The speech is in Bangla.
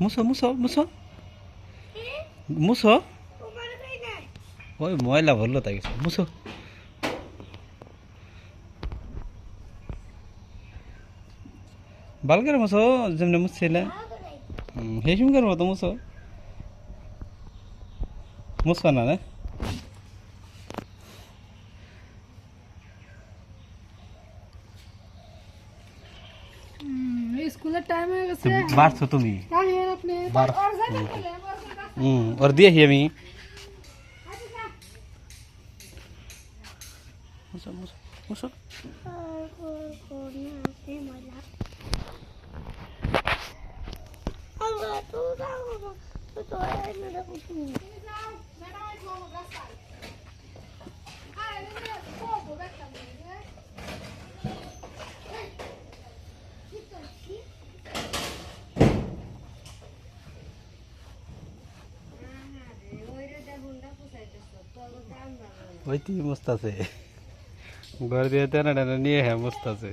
মুছো মুছো মুছো মুছো ওই ময়লা ভরলো তাই গেছে মুছো বালকের মুছো যেমনি মুছছিলে হেসুমকার মতো মুছো মুছো না না স্কুলের টাইম হয়ে গেছে বাড়ছো তুমি তাহলে আপনি আর যাবেন বলে ওর দিয়েছি আমি মুছো মুছো মুছো ওই তুই মস্ত আছে ঘর দিয়ে টেনা টেনা নিয়ে হ্যাঁ মস্ত আছে